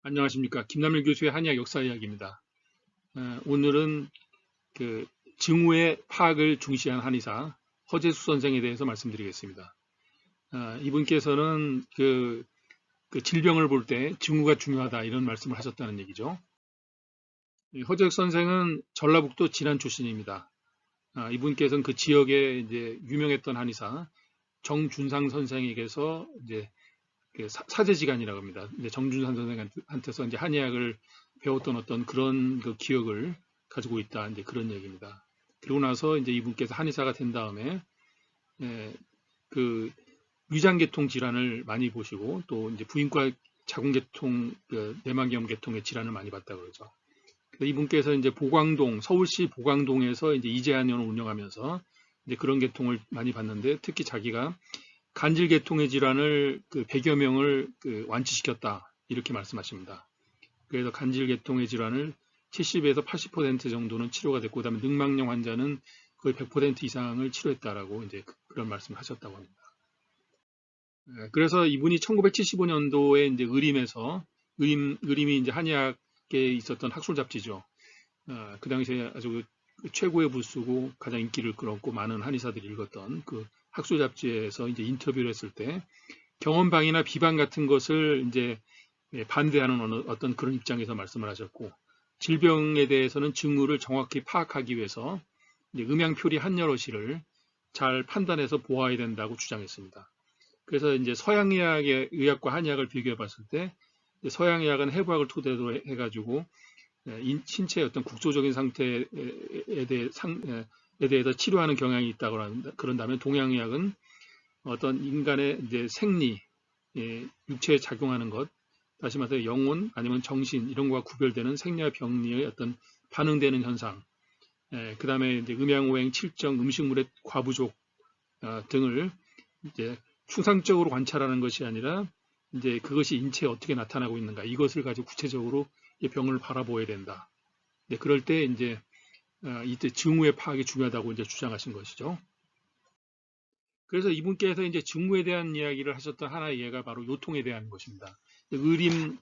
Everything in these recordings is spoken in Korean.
안녕하십니까. 김남일 교수의 한의학 역사 이야기입니다. 오늘은 그 증후의 파악을 중시한 한의사 허재수 선생에 대해서 말씀드리겠습니다. 이분께서는 그 질병을 볼 때 증후가 중요하다 이런 말씀을 하셨다는 얘기죠. 허재수 선생은 전라북도 진안 출신입니다. 이분께서는 그 지역에 이제 유명했던 한의사 정준상 선생에게서 이제 그 사제지간이라고 합니다. 정준상 선생한테서 이제 한의학을 배웠던 어떤 그런 그 기억을 가지고 있다. 이제 그런 얘기입니다. 그러고 나서 이제 이분께서 한의사가 된 다음에 그 위장계통 질환을 많이 보시고 또 이제 부인과 자궁계통, 그 내막염 계통의 질환을 많이 봤다 그러죠. 이분께서 이제 보광동, 서울시 보광동에서 이제 이재한의원을 운영하면서 이제 그런 계통을 많이 봤는데 특히 자기가 간질계통의 질환을 그 100여 명을 그 완치시켰다 이렇게 말씀하십니다. 그래서 간질계통의 질환을 70에서 80% 정도는 치료가 됐고 그다음에 늑막염 환자는 거의 100% 이상을 치료했다라고 이제 그런 말씀을 하셨다고 합니다. 그래서 이분이 1975년도에 이제 의림이 이제 한의학계에 있었던 학술 잡지죠. 그 당시에 아주 최고의 부수고 가장 인기를 끌었고 많은 한의사들이 읽었던 그 학술 잡지에서 이제 인터뷰를 했을 때 경험방이나 비방 같은 것을 이제 반대하는 어떤 그런 입장에서 말씀을 하셨고 질병에 대해서는 증후를 정확히 파악하기 위해서 이제 음양표리 한여러시를 잘 판단해서 보아야 된다고 주장했습니다. 그래서 이제 서양의학의 의학과 한의학을 비교해 봤을 때 서양의학은 해부학을 토대로 해가지고 신체의 어떤 국소적인 상태에 대해서 치료하는 경향이 있다고 그런다면 동양의학은 어떤 인간의 이제 생리, 육체에 작용하는 것, 다시 말해서 영혼 아니면 정신 이런 것과 구별되는 생리와 병리의 어떤 반응되는 현상, 그 다음에 이제 음양오행, 칠정, 음식물의 과부족 등을 이제 추상적으로 관찰하는 것이 아니라 이제 그것이 인체에 어떻게 나타나고 있는가 이것을 가지고 구체적으로 병을 바라보아야 된다. 그럴 때 이제 이때 증후의 파악이 중요하다고 이제 주장하신 것이죠. 그래서 이분께서 이제 증후에 대한 이야기를 하셨던 하나의 예가 바로 요통에 대한 것입니다. 의림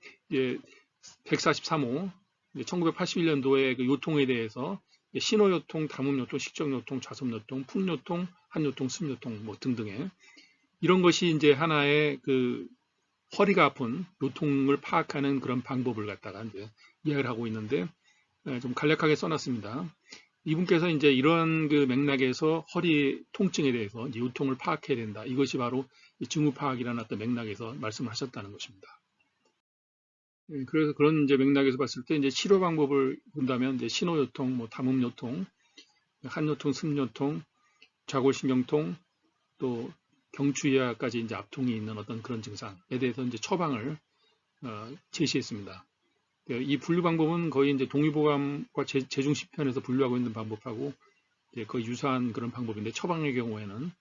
143호 1981년도에 그 요통에 대해서 신호요통, 담음요통, 식정요통, 좌섭요통, 풍요통, 한요통, 습요통 뭐 등등의 이런 것이 이제 하나의 그 허리가 아픈 요통을 파악하는 그런 방법을 갖다가 이제 이야기를 하고 있는데 좀 간략하게 써놨습니다. 이분께서 이제 이런 그 맥락에서 허리 통증에 대해서 이제 요통을 파악해야 된다. 이것이 바로 증후 파악이라는 어떤 맥락에서 말씀을 하셨다는 것입니다. 그래서 그런 이제 맥락에서 봤을 때 이제 치료 방법을 본다면 이제 신호요통, 뭐 담음요통, 한요통, 습요통, 좌골신경통, 또 경추이하까지 이제 압통이 있는 어떤 그런 증상에 대해서 이제 처방을 제시했습니다. 이 분류 방법은 거의 이제 동의보감과 재중시편에서 분류하고 있는 방법하고 거의 유사한 그런 방법인데 처방의 경우에는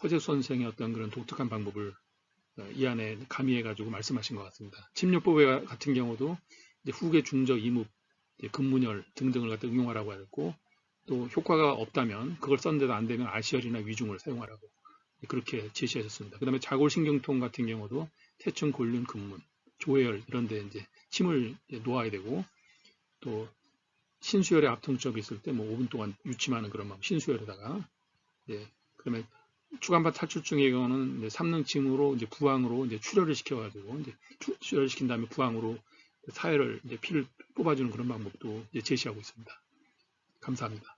허재수 선생의 어떤 그런 독특한 방법을 이 안에 가미해가지고 말씀하신 것 같습니다. 침요법 같은 경우도 후계 중적 이묵, 근문열 등등을 갖다 응용하라고 했고 또 효과가 없다면 그걸 썼는데도 안 되면 아시열이나 위중을 사용하라고 그렇게 제시하셨습니다. 그 다음에 자골신경통 같은 경우도 태충, 골륜, 근문, 조해열 이런 데 이제 침을 놓아야 되고 또 신수열의 압통적이 있을 때 뭐 5분 동안 유침하는 그런 방법, 신수열에다가 그다음에 추간판 탈출증의 경우는 삼능침으로 이제 부항으로 이제 출혈을 시켜가지고 이제 출혈을 시킨 다음에 부항으로 사혈을 이제 피를 뽑아주는 그런 방법도 이제 제시하고 있습니다. 감사합니다.